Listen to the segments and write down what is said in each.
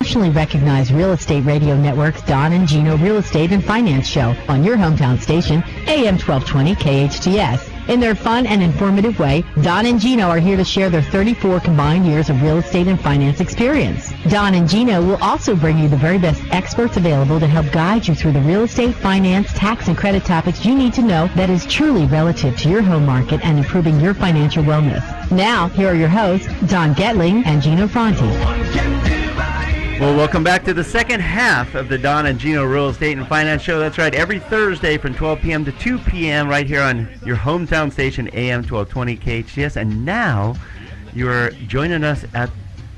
nationally recognized real estate radio network Don and Gino Real Estate and Finance Show on your hometown station, AM 1220 KHTS. In their fun and informative way, Don and Gino are here to share their 34 combined years of real estate and finance experience. Don and Gino will also bring you the very best experts available to help guide you through the real estate, finance, tax, and credit topics you need to know that is truly relative to your home market and improving your financial wellness. Now, here are your hosts, Don Getling and Gino Fronti. Well, welcome back to the second half of the Don and Gino Real Estate and Finance Show. That's right, every Thursday from 12 p.m. to 2 p.m. right here on your hometown station, AM 1220 KHTS. And now you are joining us at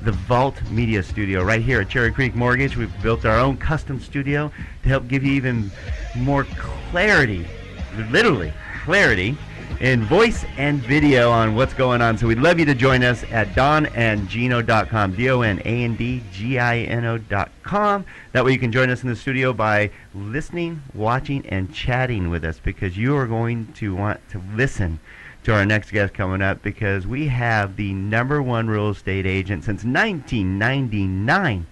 the Vault Media Studio right here at Cherry Creek Mortgage. We've built our own custom studio to help give you even more clarity, literally clarity, in voice and video on what's going on. So we'd love you to join us at donandgino.com, donandgino.com. That way you can join us in the studio by listening, watching, and chatting with us, because you are going to want to listen to our next guest coming up, because we have the #1 real estate agent since 1999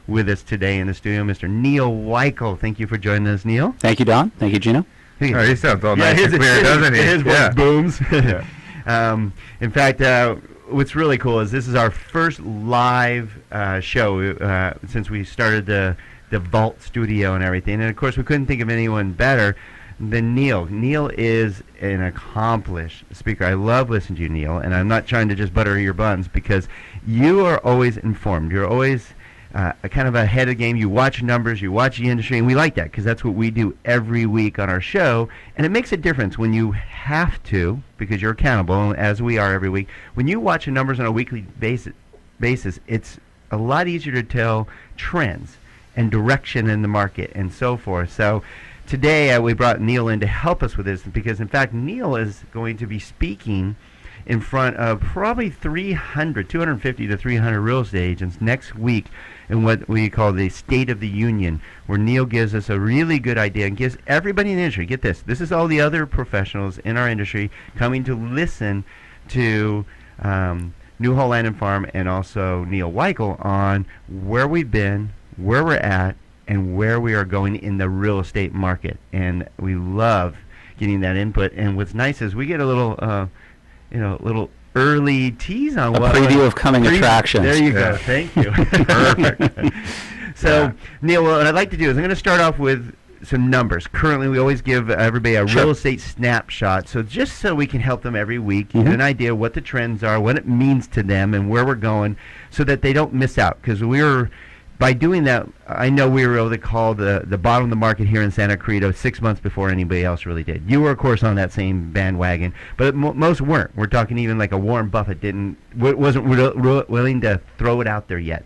with us today in the studio, Mr. Neal Weichel. Thank you for joining us, Neal. Thank you, Don. Thank you, Gino. Oh, he sounds all nice and clear, doesn't he? His voice booms. Yeah. In fact, what's really cool is this is our first live show since we started the Vault Studio and everything. And, of course, we couldn't think of anyone better than Neal. Neal is an accomplished speaker. I love listening to you, Neal, and I'm not trying to just butter your buns, because you are always informed. You're always kind of ahead of the game. You watch numbers, you watch the industry, and we like that, because that's what we do every week on our show. And it makes a difference when you have to, because you're accountable, as we are every week. When you watch the numbers on a weekly basis, it's a lot easier to tell trends and direction in the market and so forth. So today we brought Neal in to help us with this, because in fact Neal is going to be speaking in front of probably 250 to 300 real estate agents next week in what we call the State of the Union, where Neal gives us a really good idea and gives everybody in the industry, get this is all the other professionals in our industry coming to listen to Newhall Land and Farm and also Neal Weichel on where we've been, where we're at, and where we are going in the real estate market. And we love getting that input. And what's nice is we get a little little early tease on a preview of coming attractions. There you go. Thank you. Perfect. So, Neal, what I'd like to do is I'm going to start off with some numbers. Currently, we always give everybody a real estate snapshot, so just so we can help them every week, get an idea what the trends are, what it means to them, and where we're going, so that they don't miss out. Because by doing that, I know we were able to call the bottom of the market here in Santa Cruz 6 months before anybody else really did. You were, of course, on that same bandwagon, but most weren't. We're talking even like a Warren Buffett wasn't willing to throw it out there yet.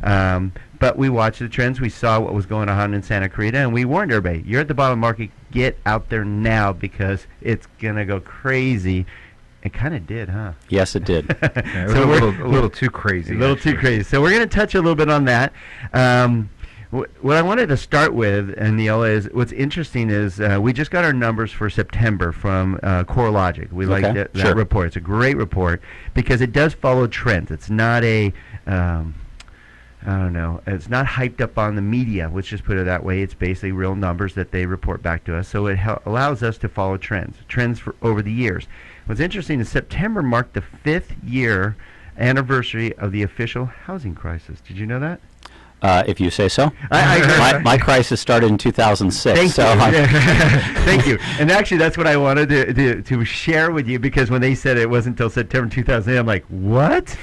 But we watched the trends. We saw what was going on in Santa Cruz, and we warned everybody, you're at the bottom of the market. Get out there now, because it's going to go crazy. It kind of did, huh? Yes, it did. Yeah, it was a little too crazy. A little too crazy. So we're going to touch a little bit on that. What I wanted to start with, Neal, is what's interesting is we just got our numbers for September from CoreLogic. We like that report. It's a great report because it does follow trends. It's not it's not hyped up on the media, let's just put it that way. It's basically real numbers that they report back to us. So it allows us to follow trends for over the years. What's interesting is September marked the 5th year anniversary of the official housing crisis. Did you know that? If you say so. My crisis started in 2006. Thank you. And actually, that's what I wanted to share with you, because when they said it wasn't until September 2008, I'm like, what?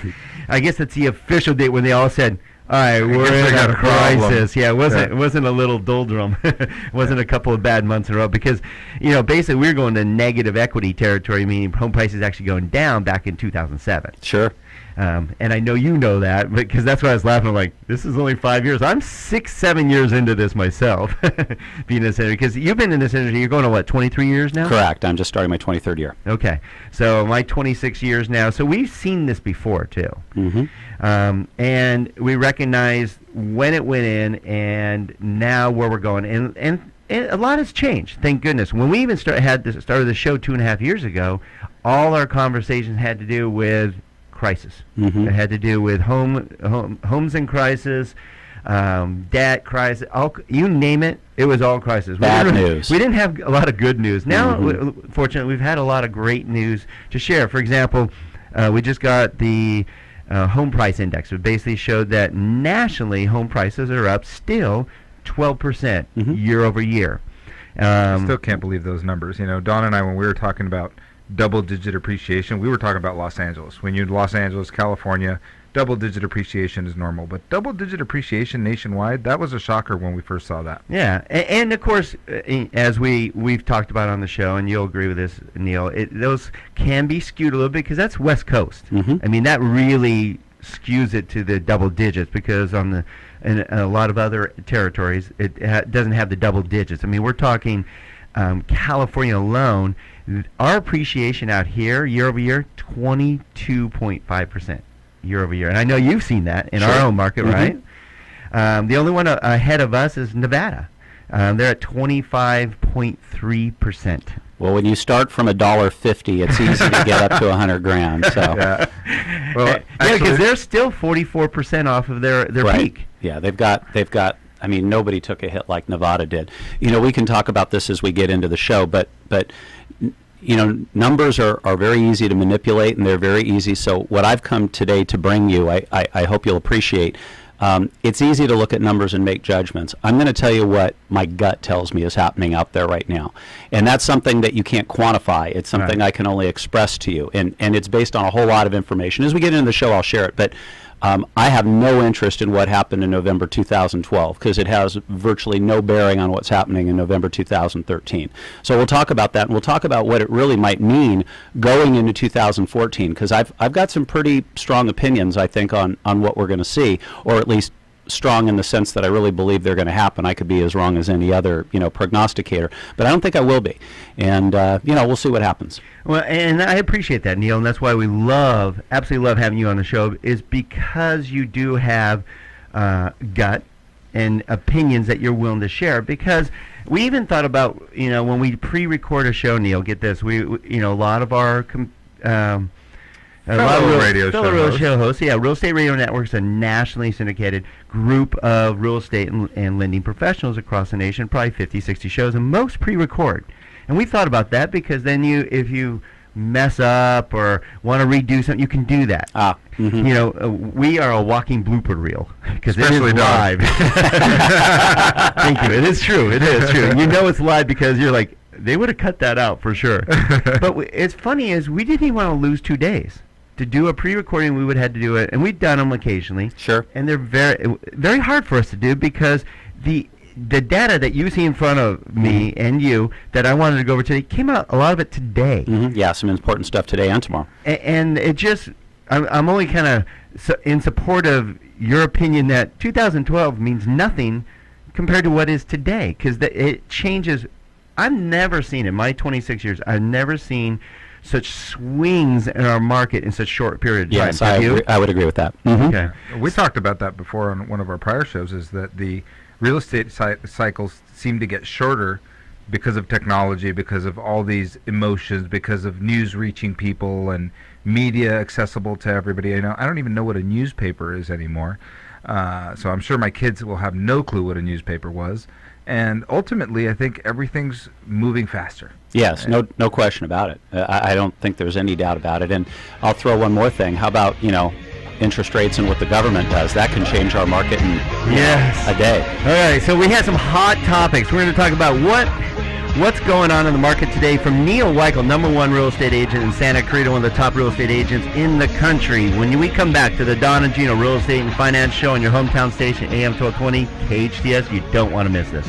I guess that's the official date when they all said, all right, we're in a crisis. Yeah, it wasn't a little doldrum. It wasn't a couple of bad months in a row, because, basically we were going to negative equity territory, meaning home prices actually going down back in 2007. Sure. And I know you know that, because that's why I was laughing. I'm like, this is only 5 years. I'm 6-7 years into this myself, being in this industry. Because you've been in this industry, you're going to what, 23 years now? Correct. I'm just starting my 23rd year. Okay. So my 26 years now. So we've seen this before, too. Mm-hmm. And we recognize when it went in and now where we're going. And a lot has changed, thank goodness. When we even started the show 2.5 years ago, all our conversations had to do with crisis. Mm-hmm. It had to do with homes in crisis, debt crisis, you name it. It was all crisis. Bad news. We didn't have a lot of good news. Now, fortunately, we've had a lot of great news to share. For example, we just got the home price index. It basically showed that nationally home prices are up still 12% year over year. I still can't believe those numbers. You know, Don and I, when we were talking about double-digit appreciation, we were talking about Los Angeles. When you're in Los Angeles, California, double-digit appreciation is normal. But double-digit appreciation nationwide, that was a shocker when we first saw that. Yeah, and of course, as we've talked about on the show, and you'll agree with this, Neal, those can be skewed a little bit because that's West Coast. I mean, that really skews it to the double digits because in a lot of other territories, it doesn't have the double digits. I mean, we're talking California alone. Our appreciation out here, year over year, 22.5% year over year. And I know you've seen that in our own market, right? The only one ahead of us is Nevada. They're at 25.3%. Well, when you start from $1.50, it's easy to get up to $100,000. So, well, because they're still 44% off of their peak. Yeah, they've got. I mean, nobody took a hit like Nevada did. You know, we can talk about this as we get into the show, but you know, numbers are very easy to manipulate, and they're very easy. So what I've come today to bring you, I hope you'll appreciate. It's easy to look at numbers and make judgments. I'm going to tell you what my gut tells me is happening out there right now. And that's something that you can't quantify. It's something I can only express to you. And it's based on a whole lot of information. As we get into the show, I'll share it. But I have no interest in what happened in November 2012 because it has virtually no bearing on what's happening in November 2013. So we'll talk about that, and we'll talk about what it really might mean going into 2014 because I've got some pretty strong opinions, I think, on what we're going to see, or at least strong in the sense that I really believe they're going to happen. I could be as wrong as any other, prognosticator, but I don't think I will be. And, we'll see what happens. Well, and I appreciate that, Neal, and that's why we absolutely love having you on the show, is because you do have gut and opinions that you're willing to share. Because we even thought about, when we pre-record a show, Neal, get this, a lot of our fellow radio show hosts. Yeah, Real Estate Radio Network is a nationally syndicated group of real estate and lending professionals across the nation, probably 50, 60 shows, and most pre-record. And we thought about that because then if you mess up or want to redo something, you can do that. We are a walking blooper reel because it is live. Thank you. It is true. It is true. And it's live because you're like, they would have cut that out for sure. But it's funny is we didn't even want to lose 2 days. To do a pre-recording, we would have had to do it, and we've done them occasionally. Sure. And they're very, very hard for us to do because the data that you see in front of me and you that I wanted to go over today came out, a lot of it today. Yeah, some important stuff today and tomorrow. And it just, I'm only kind of in support of your opinion that 2012 means nothing compared to what is today because it changes. I've never seen in my 26 years, I've never seen such swings in our market in such short period of time. Yes, I would agree with that. Okay. We talked about that before on one of our prior shows, is that the real estate cycles seem to get shorter because of technology, because of all these emotions, because of news reaching people and media accessible to everybody. I don't even know what a newspaper is anymore. So I'm sure my kids will have no clue what a newspaper was. And ultimately, I think everything's moving faster. Yes, no question about it. I don't think there's any doubt about it. And I'll throw one more thing. How about, interest rates and what the government does? That can change our market in a day. All right, so we have some hot topics. We're going to talk about what's going on in the market today from Neal Weichel, #1 real estate agent in Santa Clarita, one of the top real estate agents in the country. When we come back to the Don and Gino Real Estate and Finance Show on your hometown station, AM 1220 KHTS, you don't want to miss this.